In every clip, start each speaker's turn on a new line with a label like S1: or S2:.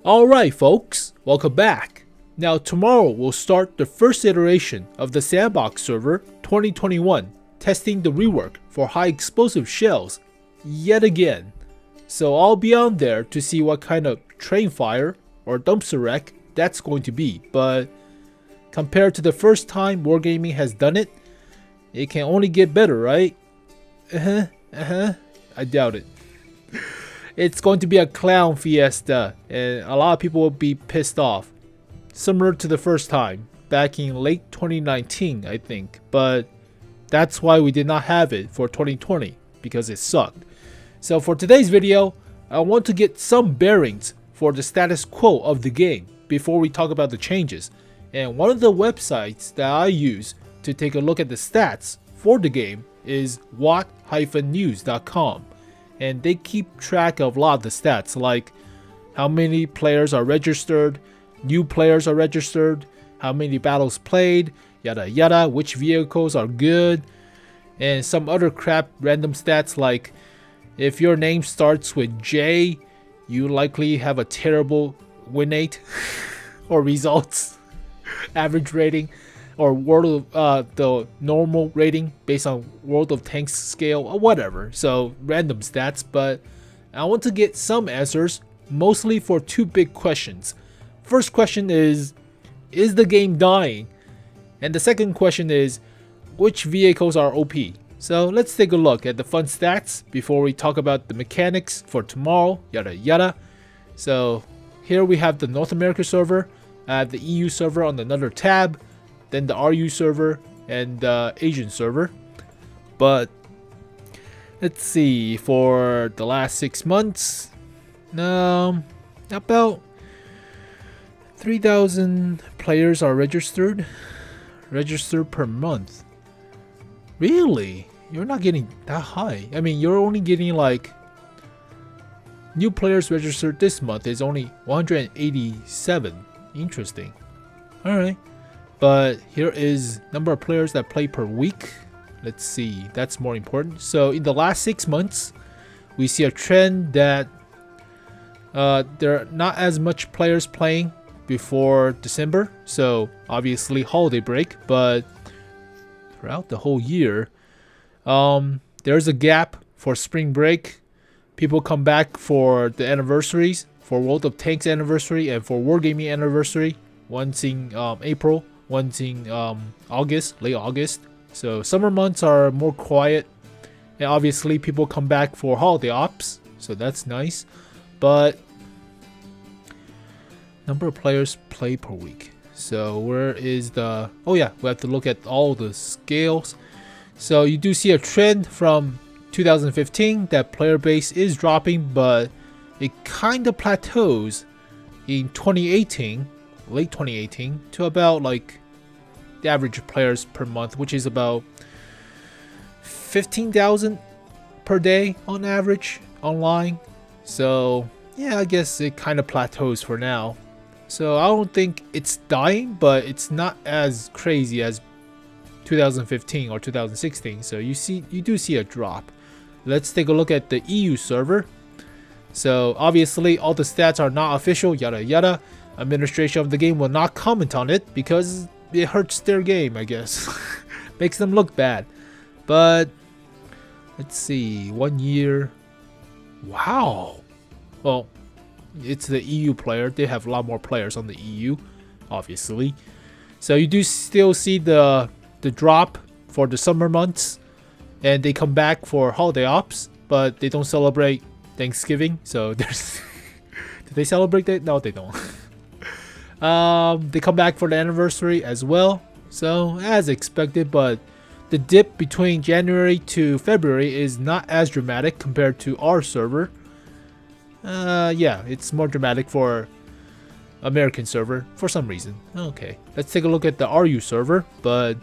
S1: Alright folks, welcome back. Now tomorrow we'll start the first iteration of the Sandbox server 2021, testing the rework for high explosive shells yet again. So I'll be on there to see what kind of train fire or dumpster wreck that's going to be, but compared to the first time Wargaming has done it, it can only get better, right? I doubt it. It's going to be a clown fiesta, and a lot of people will be pissed off. Similar to the first time, back in late 2019, I think. But that's why we did not have it for 2020, because it sucked. So for today's video, I want to get some bearings for the status quo of the game before we talk about the changes. And one of the websites that I use to take a look at the stats for the game is WoT-news.com. And they keep track of a lot of the stats, like how many players are registered, new players are registered, how many battles played, yada yada, which vehicles are good, and some other crap random stats like if your name starts with J, you likely have a terrible win rate or results, average rating, or World of the normal rating based on World of Tanks scale or whatever. So random stats, but I want to get some answers, mostly for two big questions. First question is the game dying? And the second question is, which vehicles are OP? So let's take a look at the fun stats before we talk about the mechanics for tomorrow, yada yada. So here we have the North America server, the EU server on another tab, then the RU server and the Asian server. But let's see, for the last 6 months, about 3,000 players are registered per month. Really? You're not getting that high. I mean, you're only getting like new players registered this month is only 187. Interesting. Alright. But here is number of players that play per week. Let's see, that's more important. So in the last 6 months, we see a trend that there are not as much players playing before December. So obviously holiday break, but throughout the whole year, there's a gap for spring break. People come back for the anniversaries, for World of Tanks anniversary and for Wargaming anniversary. Once in April. One's in August, late August. So summer months are more quiet, and obviously people come back for holiday ops, so that's nice. But number of players play per week. So where is the, oh yeah, we have to look at all the scales. So you do see a trend from 2015 that player base is dropping, but it kind of plateaus in 2018, late 2018, to about like the average players per month, which is about 15,000 per day on average online. So yeah, I guess it kind of plateaus for now. So I don't think it's dying, but it's not as crazy as 2015 or 2016. So you do see a drop. Let's take a look at the EU server. So obviously all the stats are not official, yada yada. Administration of the game will not comment on it because it hurts their game, I guess. Makes them look bad. But let's see, 1 year. Wow. Well, it's the EU player. They have a lot more players on the EU, obviously. So you do still see the drop for the summer months, and they come back for holiday ops, but they don't celebrate Thanksgiving. So there's do they celebrate that? No, they don't. They come back for the anniversary as well, so as expected, but the dip between January to February is not as dramatic compared to our server. Yeah, it's more dramatic for American server for some reason. Okay, let's take a look at the RU server, but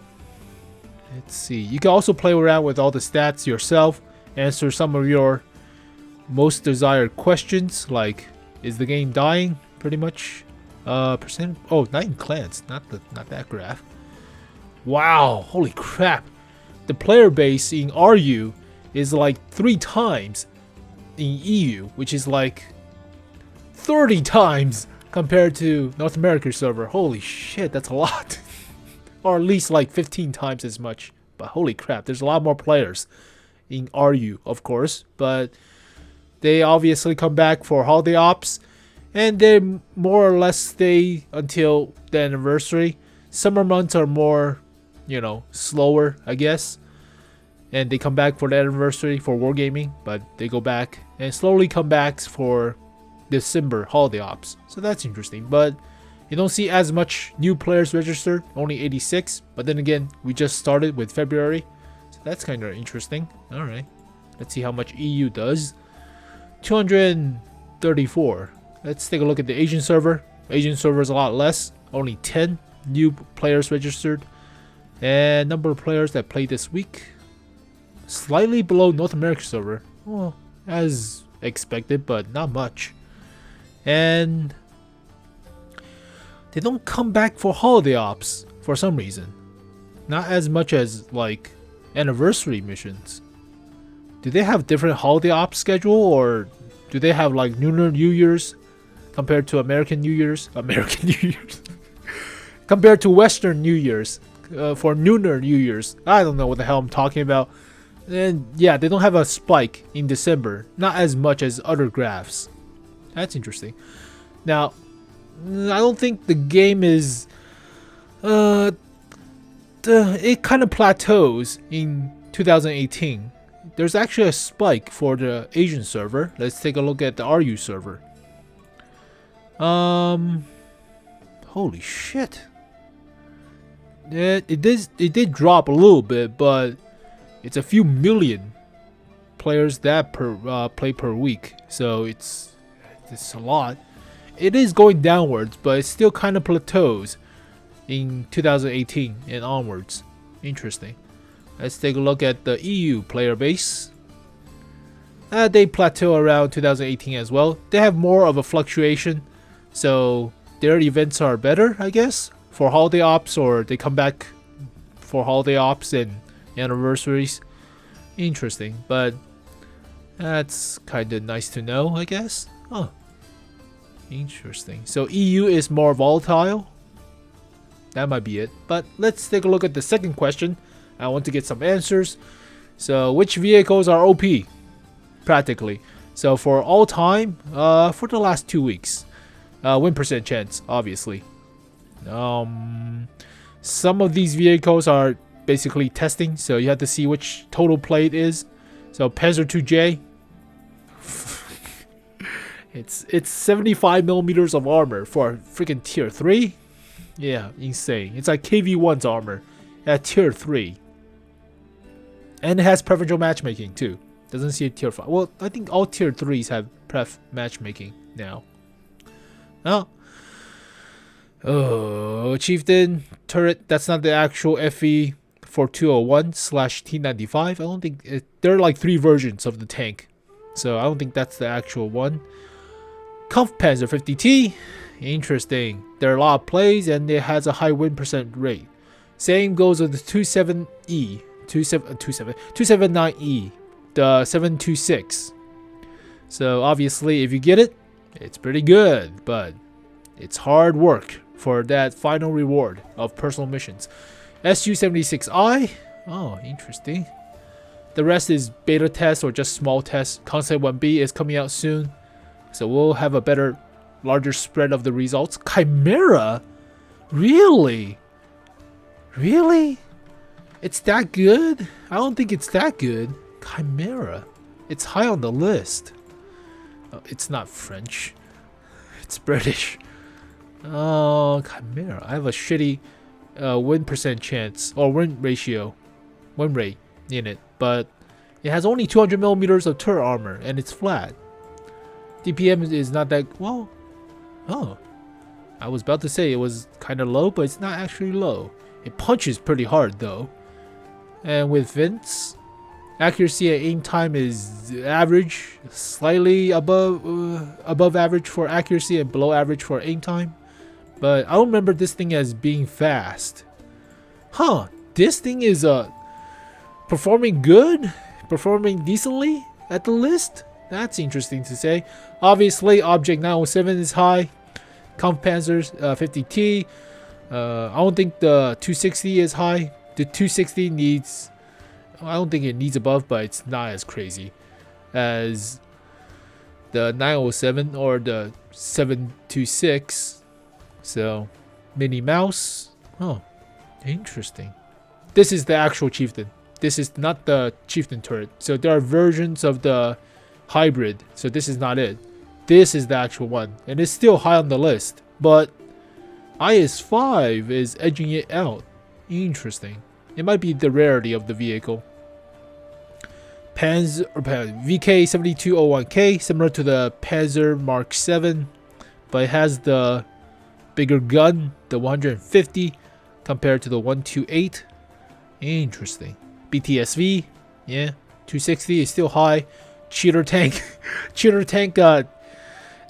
S1: let's see. You can also play around with all the stats yourself, answer some of your most desired questions, like is the game dying, pretty much. Percent. Oh, 9 clans, not that graph. Wow, holy crap! The player base in RU is like 3 times in EU, which is like 30 times compared to North American server. Holy shit, that's a lot. Or at least like 15 times as much. But holy crap, there's a lot more players in RU, of course. But they obviously come back for holiday ops. And they more or less stay until the anniversary. Summer months are more, you know, slower, I guess. And they come back for the anniversary for wargaming. But they go back and slowly come back for December holiday ops. So that's interesting. But you don't see as much new players registered. Only 86. But then again, we just started with February. So that's kind of interesting. Alright. Let's see how much EU does. 234. Let's take a look at the Asian server. Asian server is a lot less. Only 10 new players registered. And number of players that played this week. Slightly below North American server. Well, as expected, but not much. And they don't come back for holiday ops for some reason. Not as much as like anniversary missions. Do they have different holiday ops schedule, or do they have like Lunar New Year's compared to American New Year's? American New Year's compared to Western New Year's for Lunar New Year's. I don't know what the hell I'm talking about. And yeah, they don't have a spike in December. Not as much as other graphs. That's interesting. Now, I don't think the game is... it kind of plateaus in 2018. There's actually a spike for the Asian server. Let's take a look at the RU server. Holy shit. It did drop a little bit, but it's a few million players that play per week. So it's a lot. It is going downwards, but it still kind of plateaus in 2018 and onwards. Interesting. Let's take a look at the EU player base. They plateau around 2018 as well. They have more of a fluctuation, so their events are better, I guess, for holiday ops, or they come back for holiday ops and anniversaries. Interesting, but that's kind of nice to know, I guess. Oh, interesting. So EU is more volatile. That might be it. But let's take a look at the second question. I want to get some answers. So which vehicles are OP? Practically. So for all time, for the last 2 weeks, win percent chance, obviously. Some of these vehicles are basically testing, so you have to see which total play it is. So Panzer 2J, it's 75 millimeters of armor for freaking tier 3. Yeah, insane. It's like KV1's armor at tier 3. And it has preferential matchmaking too. Doesn't see a tier 5. Well, I think all tier 3s have pref matchmaking now. Oh, Chieftain turret. That's not the actual FE for 201/T95. I don't think there are like 3 versions of the tank, so I don't think that's the actual one. Kampfpanzer 50T. Interesting. There are a lot of plays and it has a high win percent rate. Same goes with the 279E, the 726. So obviously, if you get it, it's pretty good, but it's hard work for that final reward of personal missions. SU-76I. Oh, interesting. The rest is beta tests or just small tests. Concept 1B is coming out soon, so we'll have a better, larger spread of the results. Chimera? Really? Really? It's that good? I don't think it's that good. Chimera. It's high on the list. Oh, it's not French. It's British. Oh, Chimera. I have a shitty win percent chance or win rate in it, but it has only 200 millimeters of turret armor and it's flat. DPM is not that well. Oh, I was about to say it was kind of low, but it's not actually low. It punches pretty hard though. And with Vince, accuracy and aim time is average, slightly above average for accuracy and below average for aim time. But I don't remember this thing as being fast. Huh, this thing is performing good? Performing decently at the list? That's interesting to say. Obviously, Object 907 is high. Kampfpanzer 50T. I don't think the 260 is high. The 260 needs... I don't think it needs above, but it's not as crazy as the 907 or the 726. So, Mini Mouse. Oh, interesting. This is the actual Chieftain. This is not the Chieftain turret. So there are versions of the hybrid. So this is not it. This is the actual one. And it's still high on the list. But IS-5 is edging it out. Interesting. It might be the rarity of the vehicle. VK7201K, similar to the Panzer Mark 7, but it has the bigger gun, the 150, compared to the 128. Interesting. BTSV, yeah, 260 is still high. Cheater tank, cheater tank got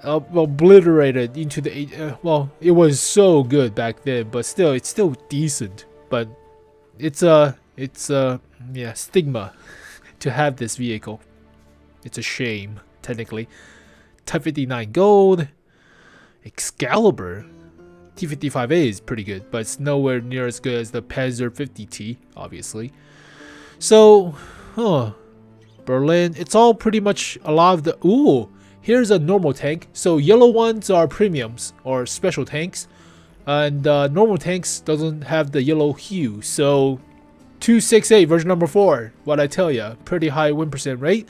S1: obliterated into the. Well, it was so good back then, but still, it's still decent. But it's a stigma to have this vehicle. It's a shame, technically. Type 59 Gold, Excalibur, T55A is pretty good, but it's nowhere near as good as the Panzer 50T, obviously. So, Berlin, it's all pretty much a lot of the... Ooh, here's a normal tank. So yellow ones are premiums or special tanks, and normal tanks doesn't have the yellow hue. So 268 version number 4, what I tell ya, pretty high win percent rate.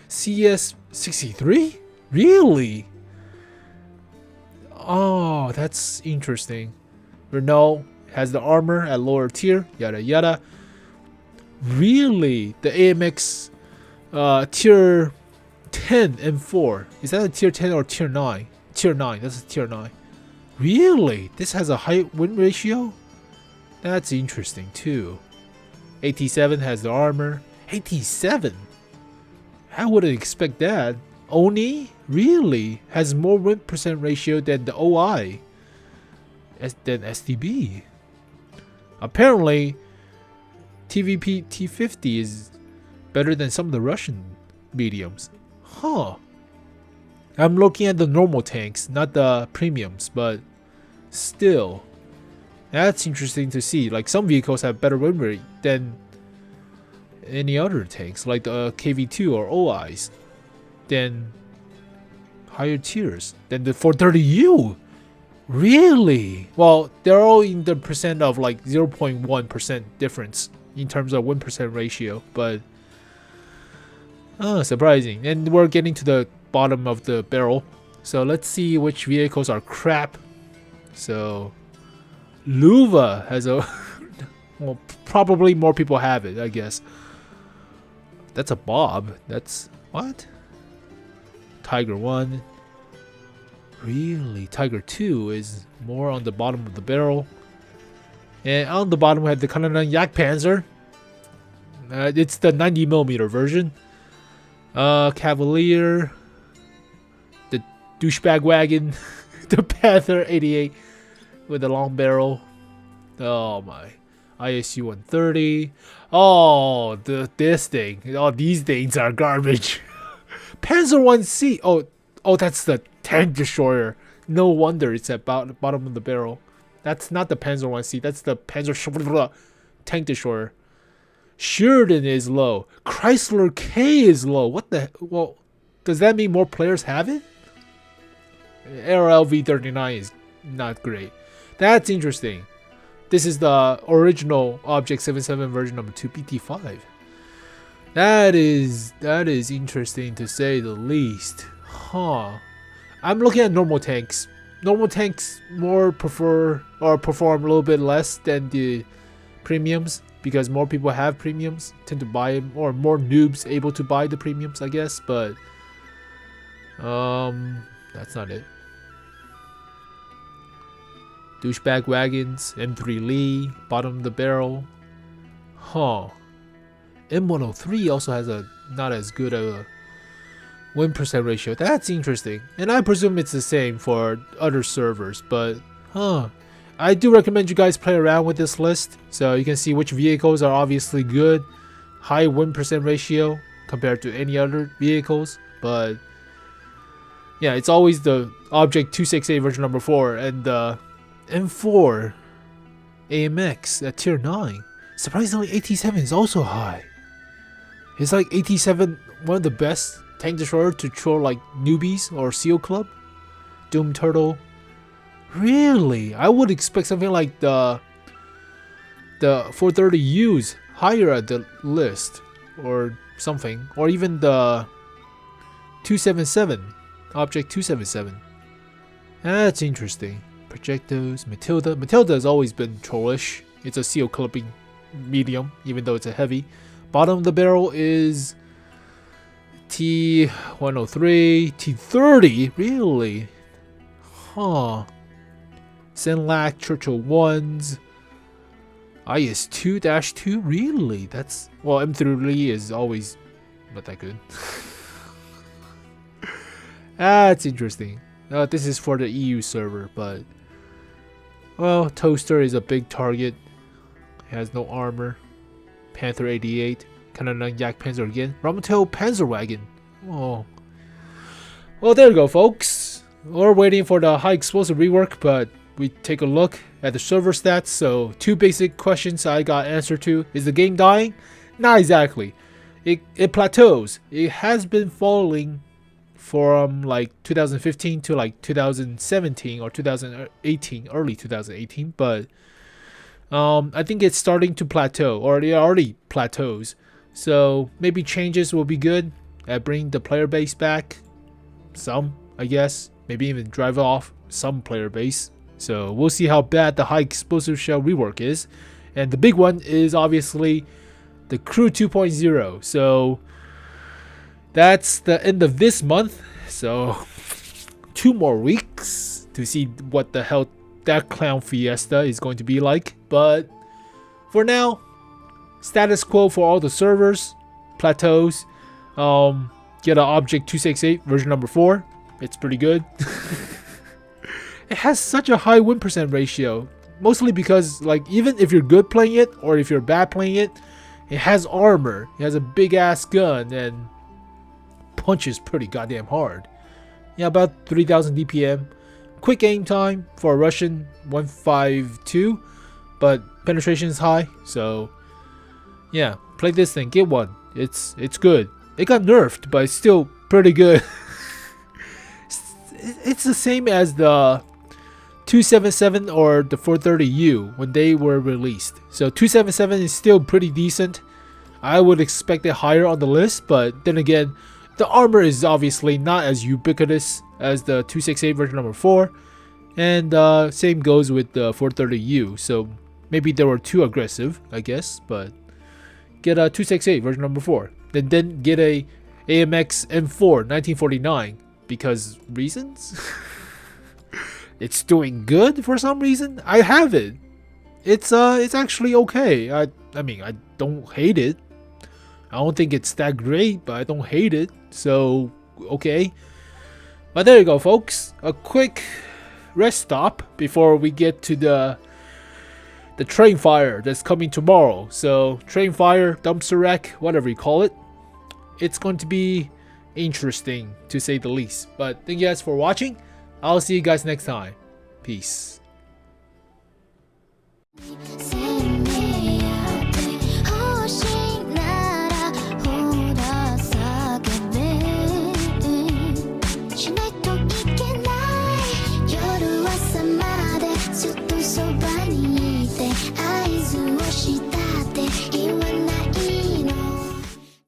S1: CS63? Really? Oh, that's interesting. Renault has the armor at lower tier, yada yada. Really? The AMX tier 10 and 4. Is that a tier 10 or tier 9? Tier 9, that's a tier 9. Really? This has a high win ratio? That's interesting too. AT7 has the armor. AT7? I wouldn't expect that. Oni really has more win percent ratio than the OI than STB. Apparently, TVP T50 is better than some of the Russian mediums. Huh. I'm looking at the normal tanks, not the premiums, but still. That's interesting to see. Like, some vehicles have better win rate than any other tanks, like the KV2 or OIs, than higher tiers, than the 430U. Really? Well, they're all in the percent of like 0.1% difference in terms of win percent ratio, but surprising. And we're getting to the bottom of the barrel, so let's see which vehicles are crap. So Luva has a well, probably more people have it, I guess. That's a Bob. That's what? Tiger 1. Really? Tiger 2 is more on the bottom of the barrel. And on the bottom we have the Kanada Yak Panzer. It's the 90mm version. Cavalier. The douchebag wagon. The Panther 88 with a long barrel. Oh my. ISU 130. Oh, this thing. Oh, these things are garbage. Panzer 1C. Oh, that's the tank destroyer. No wonder it's at the bottom of the barrel. That's not the Panzer 1C. That's the Panzer tank destroyer. Sheridan is low. Chrysler K is low. What the? Well, does that mean more players have it? RLV 39 is not great. That's interesting. This is the original Object 77 version number 2 PT5. That is interesting to say the least. Huh. I'm looking at normal tanks. Normal tanks more perform a little bit less than the premiums because more people have premiums, tend to buy them, or more noobs able to buy the premiums, I guess, but that's not it. Douchebag wagons, M3 Lee, bottom of the barrel. Huh. M103 also has a not as good a win percent ratio. That's interesting. And I presume it's the same for other servers, but I do recommend you guys play around with this list so you can see which vehicles are obviously good, high win percent ratio compared to any other vehicles, but yeah, it's always the Object 268 version number 4 and the M4 AMX at tier 9. Surprisingly, AT7 is also high. Is like AT7 one of the best tank destroyer to troll like newbies or SEAL Club? Doom Turtle? Really? I would expect something like the 430U's higher at the list or something, or even the 277, Object 277. That's interesting. Projectos, Matilda. Matilda has always been trollish. It's a SEAL Clubbing medium, even though it's a heavy. Bottom of the barrel is T103, T30, really? Huh. Senlac, Churchill 1s, IS-2-2, really? That's, well, M3 is always not that good. That's interesting. This is for the EU server, but, well, Toaster is a big target. It has no armor. Panther 88, Cannon Yak Panzer again. Ramatel Panzerwagen. Oh. Well, there you go, folks. We're waiting for the high explosive rework, but we take a look at the server stats. So 2 basic questions I got answer to. Is the game dying? Not exactly. It plateaus. It has been falling from like 2015 to like 2017 or 2018, early 2018, but I think it's starting to plateau, or it already plateaus. So maybe changes will be good at bringing the player base back. Some, I guess. Maybe even drive off some player base. So we'll see how bad the high explosive shell rework is. And the big one is obviously the Crew 2.0. So that's the end of this month. So 2 more weeks to see what the hell that clown fiesta is going to be like. But for now, status quo for all the servers, plateaus. Get an Object 268 version number 4. It's pretty good. It has such a high win percent ratio, mostly because like even if you're good playing it or if you're bad playing it, it has armor. It has a big ass gun and punches pretty goddamn hard. Yeah, about 3000 DPM. Quick aim time for a Russian 152, but penetration is high, so yeah, play this thing, get one. It's good. It got nerfed, but it's still pretty good. It's the same as the 277 or the 430U when they were released. So 277 is still pretty decent. I would expect it higher on the list, but then again, the armor is obviously not as ubiquitous as the 268 version number 4, and same goes with the 430U. So maybe they were too aggressive, I guess, but get a 268 version number 4, then get a AMX M4 1949 because reasons. It's doing good for some reason. I have it. It's actually okay. I mean, I don't hate it. I don't think it's that great, but I don't hate it. So, okay. But there you go, folks. A quick rest stop before we get to the train fire that's coming tomorrow. So, train fire, dumpster wreck, whatever you call it. It's going to be interesting, to say the least. But thank you guys for watching. I'll see you guys next time. Peace.